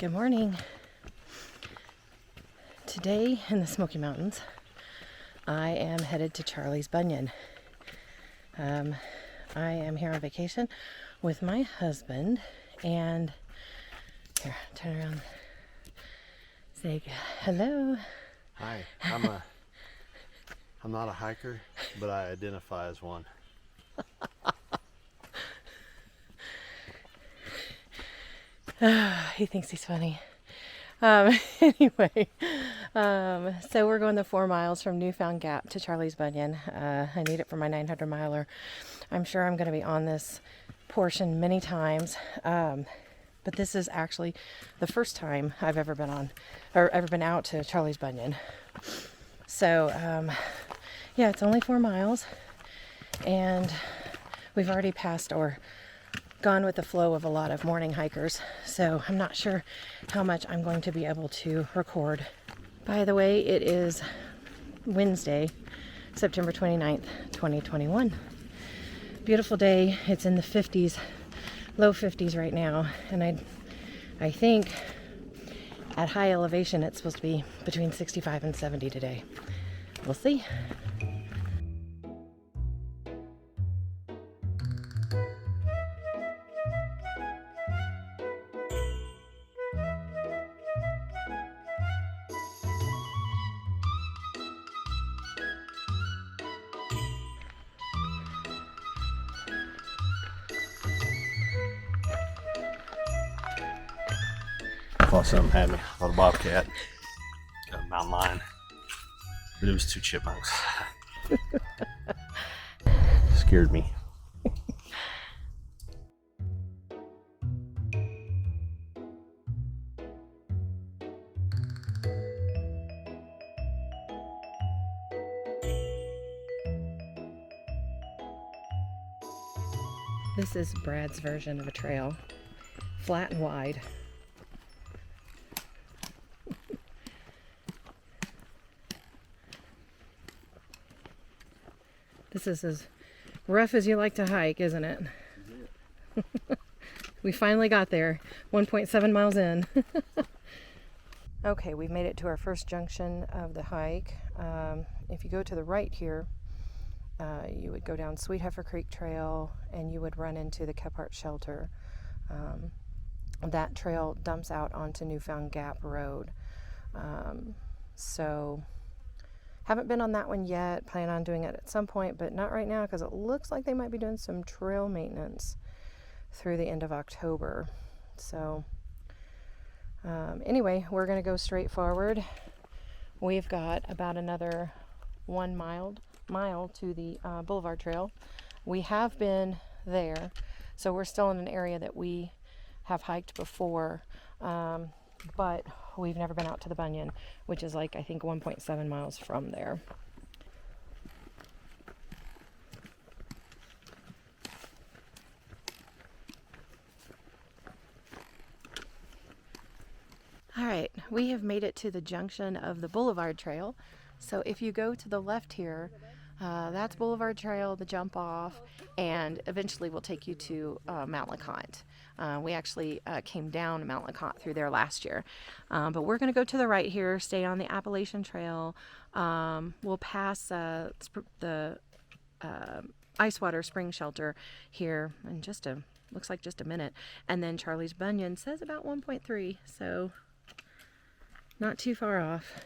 Good morning. Today in the Smoky Mountains, I am headed to Charlie's Bunion. I am here on vacation with my husband, and here, turn around, say hello. Hi, I'm not a hiker, but I identify as one. He thinks he's funny. Anyway, so we're going the 4 miles from Newfound Gap to Charlie's Bunion. I need it for my 900 miler. I'm sure I'm going to be on this portion many times, but this is actually the first time I've ever been on, or ever been out to Charlie's Bunion. So, yeah, it's only 4 miles, and we've already passed or gone with the flow of a lot of morning hikers, so I'm not sure how much I'm going to be able to record. By the way, it is Wednesday, September 29th, 2021. Beautiful day. It's in the 50s, low 50s right now, and I think at high elevation it's supposed to be between 65 and 70 today. We'll see. I thought something had me. I thought a bobcat. Got a mountain lion. But it was 2 chipmunks. Scared me. This is Brad's version of a trail, flat and wide. This is as rough as you like to hike, isn't it? We finally got there, 1.7 miles in. Okay, we've made it to our first junction of the hike. If you go to the right here, you would go down Sweet Heifer Creek Trail and you would run into the Kephart Shelter. That trail dumps out onto Newfound Gap Road. So haven't been on that one yet. Plan on doing it at some point, but not right now because it looks like they might be doing some trail maintenance through the end of October. So anyway, we're going to go straight forward. We've got about another 1 mile to the Boulevard Trail. We have been there, so we're still in an area that we have hiked before, but we've never been out to the Bunion, which is like I think 1.7 miles from there. All right, we have made it to the junction of the Boulevard Trail. So if you go to the left here, that's Boulevard Trail, the jump off, and eventually we'll take you to Mount LeConte. We actually came down Mount LeConte through there last year. But we're going to go to the right here, stay on the Appalachian Trail. We'll pass the Icewater Spring Shelter here in looks like just a minute. And then Charlie's Bunion says about 1.3, so not too far off.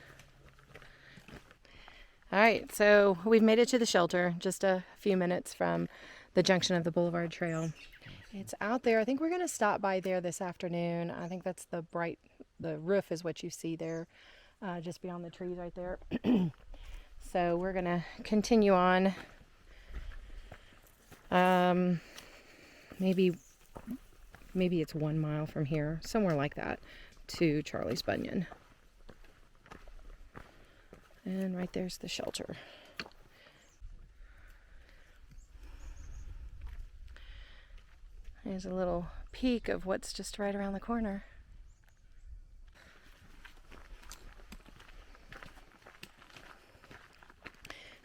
All right, so we've made it to the shelter, just a few minutes from the junction of the Boulevard Trail. It's out there. I think we're going to stop by there this afternoon. I think that's the roof is what you see there, just beyond the trees right there. So we're going to continue on. Maybe it's 1 mile from here, somewhere like that, to Charlie's Bunion. And right there's the shelter. There's a little peek of what's just right around the corner.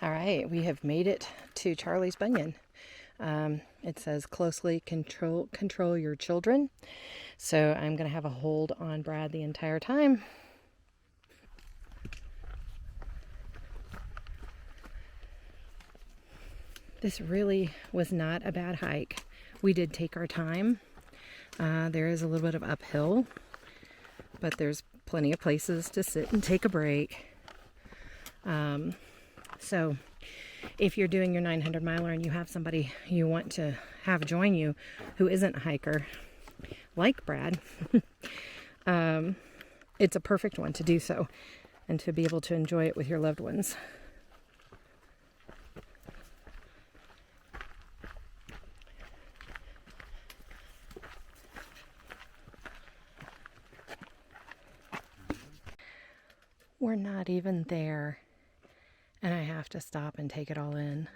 All right, we have made it to Charlie's Bunion. It says closely control your children. So I'm going to have a hold on Brad the entire time. This really was not a bad hike. We did take our time. There is a little bit of uphill, but there's plenty of places to sit and take a break. So if you're doing your 900 miler and you have somebody you want to have join you who isn't a hiker, like Brad, it's a perfect one to do so and to be able to enjoy it with your loved ones. We're not even there, and I have to stop and take it all in.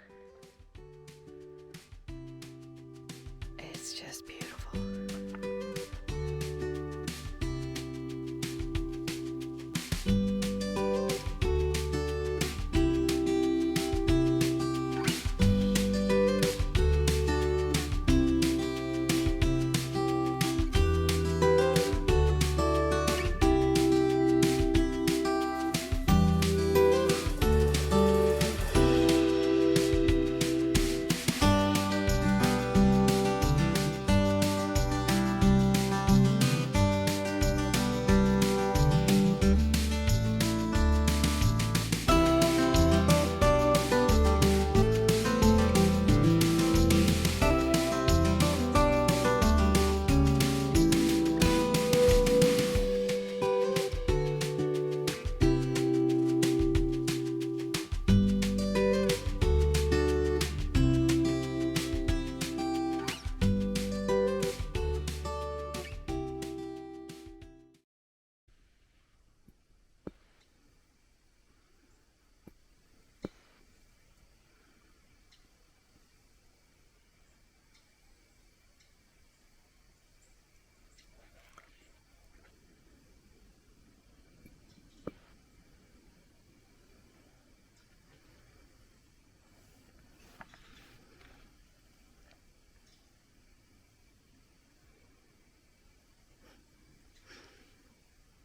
It's just beautiful.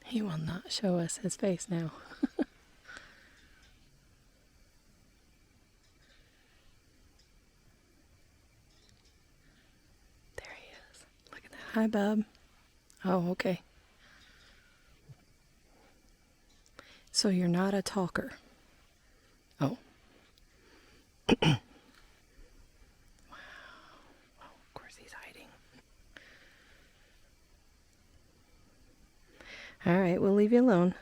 He will not show us his face now. There he is. Look at that. Hi, bub. Oh, okay. So you're not a talker. Oh. Wow. Oh, of course he's hiding. All right, we'll leave you alone.